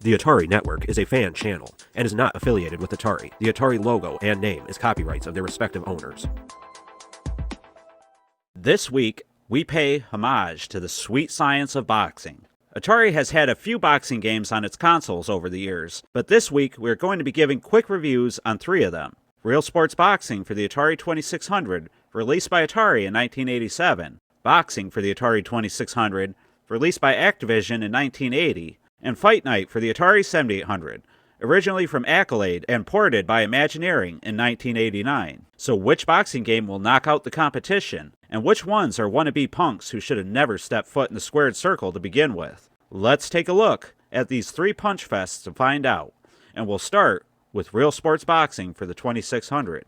The Atari Network is a fan channel and is not affiliated with Atari. The Atari logo and name is copyrights of their respective owners. This week, we pay homage to the sweet science of boxing. Atari has had a few boxing games on its consoles over the years, but this week we're going to be giving quick reviews on 3 of them. Realsports Boxing for the Atari 2600, released by Atari in 1987. Boxing for the Atari 2600, released by Activision in 1980. And Fight Night for the Atari 7800, originally from Accolade and ported by Imagineering in 1989. So which boxing game will knock out the competition? And which ones are wannabe punks who should have never stepped foot in the squared circle to begin with? Let's take a look at these 3 punch fests to find out. And we'll start with Realsports Boxing for the 2600.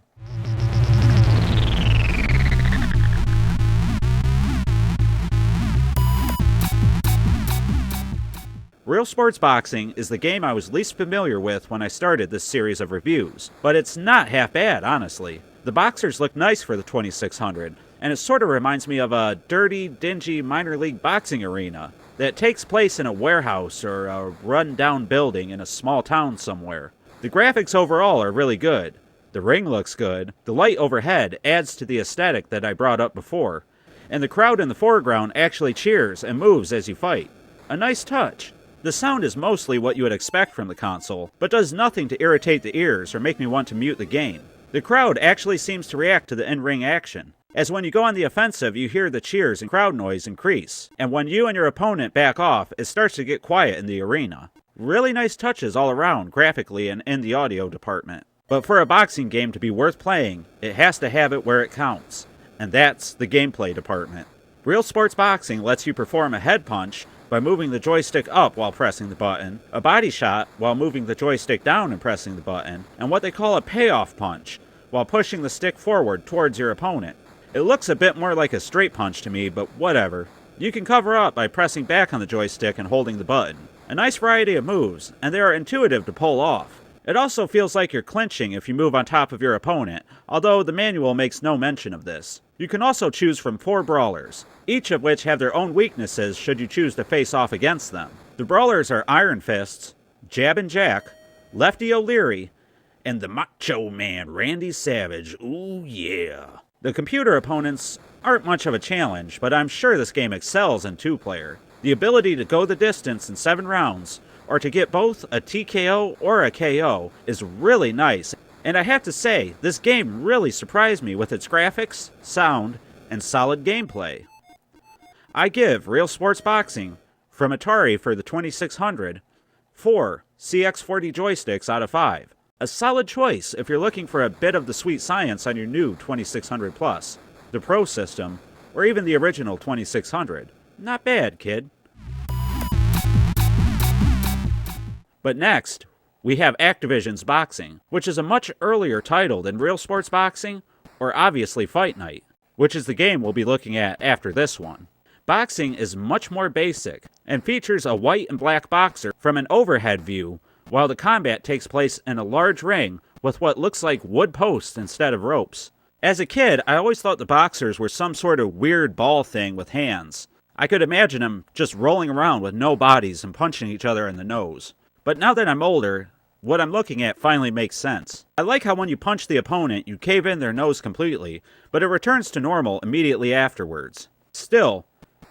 Realsports Boxing is the game I was least familiar with when I started this series of reviews, but it's not half bad, honestly. The boxers look nice for the 2600, and it sort of reminds me of a dirty, dingy minor league boxing arena that takes place in a warehouse or a run-down building in a small town somewhere. The graphics overall are really good. The ring looks good, the light overhead adds to the aesthetic that I brought up before, and the crowd in the foreground actually cheers and moves as you fight. A nice touch. The sound is mostly what you would expect from the console, but does nothing to irritate the ears or make me want to mute the game. The crowd actually seems to react to the in-ring action, as when you go on the offensive you hear the cheers and crowd noise increase, and when you and your opponent back off it starts to get quiet in the arena. Really nice touches all around graphically and in the audio department. But for a boxing game to be worth playing, it has to have it where it counts, and that's the gameplay department. Realsports Boxing lets you perform a head punch by moving the joystick up while pressing the button, a body shot while moving the joystick down and pressing the button, and what they call a payoff punch while pushing the stick forward towards your opponent. It looks a bit more like a straight punch to me, but whatever. You can cover up by pressing back on the joystick and holding the button. A nice variety of moves, and they are intuitive to pull off. It also feels like you're clinching if you move on top of your opponent, although the manual makes no mention of this. You can also choose from 4 brawlers, each of which have their own weaknesses should you choose to face off against them. The brawlers are Iron Fists, Jabbin' Jack, Lefty O'Leary, and the Macho Man Randy Savage. Ooh yeah. The computer opponents aren't much of a challenge, but I'm sure this game excels in 2-player. The ability to go the distance in 7 rounds, or to get both a TKO or a KO, is really nice. And I have to say, this game really surprised me with its graphics, sound, and solid gameplay. I give Realsports Boxing, from Atari for the 2600, 4 CX40 joysticks out of 5. A solid choice if you're looking for a bit of the sweet science on your new 2600 Plus, the Pro system, or even the original 2600. Not bad, kid. But next, we have Activision's Boxing, which is a much earlier title than Realsports Boxing, or obviously Fight Night, which is the game we'll be looking at after this one. Boxing is much more basic, and features a white and black boxer from an overhead view, while the combat takes place in a large ring with what looks like wood posts instead of ropes. As a kid, I always thought the boxers were some sort of weird ball thing with hands. I could imagine them just rolling around with no bodies and punching each other in the nose. But now that I'm older, what I'm looking at finally makes sense. I like how when you punch the opponent, you cave in their nose completely, but it returns to normal immediately afterwards. Still,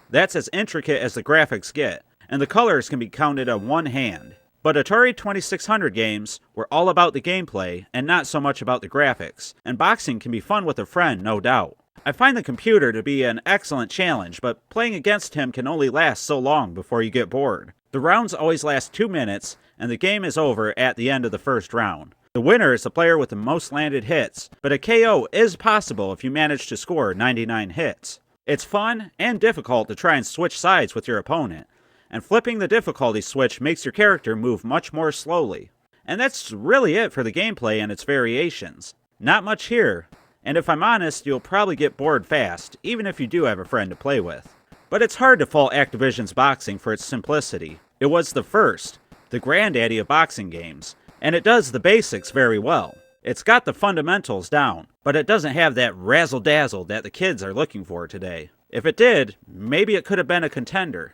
that's as intricate as the graphics get, and the colors can be counted on one hand. But Atari 2600 games were all about the gameplay and not so much about the graphics, and boxing can be fun with a friend, no doubt. I find the computer to be an excellent challenge, but playing against him can only last so long before you get bored. The rounds always last 2 minutes, and the game is over at the end of the first round. The winner is the player with the most landed hits, but a KO is possible if you manage to score 99 hits. It's fun and difficult to try and switch sides with your opponent, and flipping the difficulty switch makes your character move much more slowly. And that's really it for the gameplay and its variations. Not much here, and if I'm honest, you'll probably get bored fast, even if you do have a friend to play with. But it's hard to fault Activision's Boxing for its simplicity. It was the first, the granddaddy of boxing games, and it does the basics very well. It's got the fundamentals down, but it doesn't have that razzle-dazzle that the kids are looking for today. If it did, maybe it could have been a contender.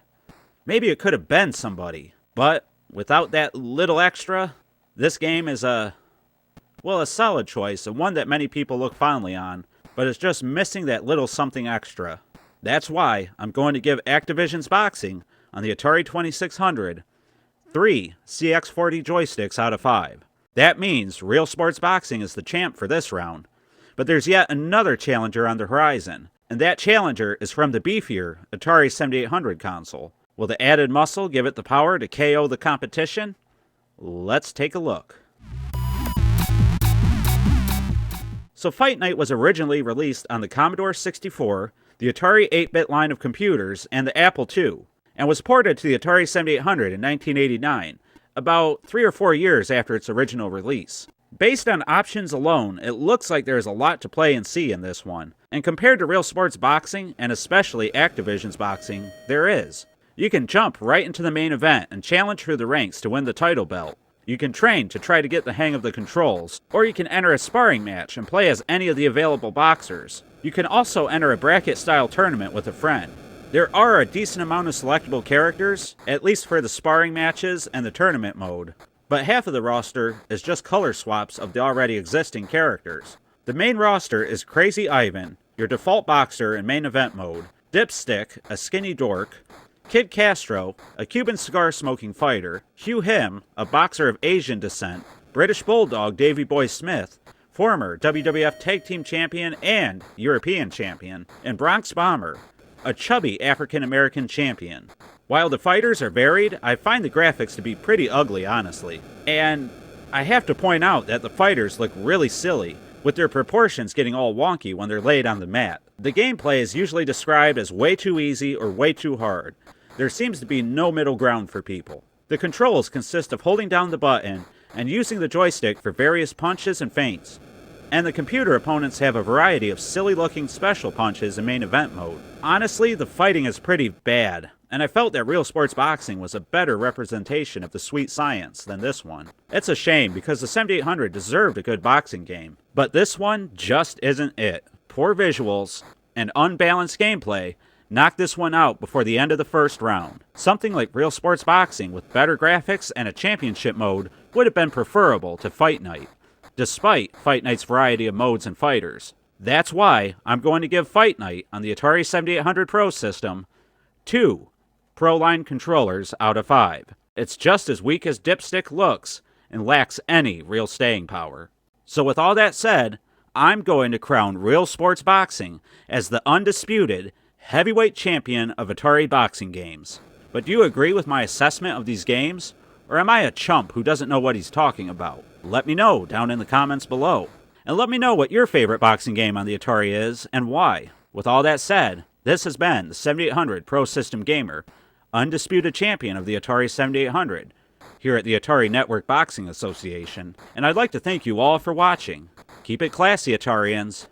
Maybe it could have been somebody. But without that little extra, this game is a solid choice and one that many people look fondly on, but it's just missing that little something extra. That's why I'm going to give Activision's Boxing on the Atari 2600 3 CX40 joysticks out of 5. That means Realsports Boxing is the champ for this round. But there's yet another challenger on the horizon, and that challenger is from the beefier Atari 7800 console. Will the added muscle give it the power to KO the competition? Let's take a look. So Fight Night was originally released on the Commodore 64, the Atari 8-bit line of computers, and the Apple II, and was ported to the Atari 7800 in 1989, about 3 or 4 years after its original release. Based on options alone, it looks like there is a lot to play and see in this one, and compared to Realsports Boxing, and especially Activision's Boxing, there is. You can jump right into the main event and challenge through the ranks to win the title belt. You can train to try to get the hang of the controls, or you can enter a sparring match and play as any of the available boxers. You can also enter a bracket-style tournament with a friend. There are a decent amount of selectable characters, at least for the sparring matches and the tournament mode, but half of the roster is just color swaps of the already existing characters. The main roster is Crazy Ivan, your default boxer in main event mode, Dipstick, a skinny dork, Kid Castro, a Cuban cigar-smoking fighter, Hugh Him, a boxer of Asian descent, British Bulldog Davey Boy Smith, former WWF Tag Team Champion and European Champion, and Bronx Bomber, a chubby African-American champion. While the fighters are varied, I find the graphics to be pretty ugly, honestly. And I have to point out that the fighters look really silly, with their proportions getting all wonky when they're laid on the mat. The gameplay is usually described as way too easy or way too hard. There seems to be no middle ground for people. The controls consist of holding down the button and using the joystick for various punches and feints. And the computer opponents have a variety of silly-looking special punches in main event mode. Honestly, the fighting is pretty bad, and I felt that Realsports Boxing was a better representation of the sweet science than this one. It's a shame because the 7800 deserved a good boxing game, but this one just isn't it. Poor visuals and unbalanced gameplay knocked this one out before the end of the first round. Something like Realsports Boxing with better graphics and a championship mode would have been preferable to Fight Night, despite Fight Night's variety of modes and fighters. That's why I'm going to give Fight Night on the Atari 7800 Pro system 2 Pro-Line controllers out of 5. It's just as weak as Dipstick looks and lacks any real staying power. So with all that said, I'm going to crown Realsports Boxing as the undisputed heavyweight champion of Atari boxing games. But do you agree with my assessment of these games? Or am I a chump who doesn't know what he's talking about? Let me know down in the comments below. And let me know what your favorite boxing game on the Atari is and why. With all that said, this has been the 7800 Pro System Gamer, undisputed champion of the Atari 7800, here at the Atari Network Boxing Association, and I'd like to thank you all for watching. Keep it classy, Atarians.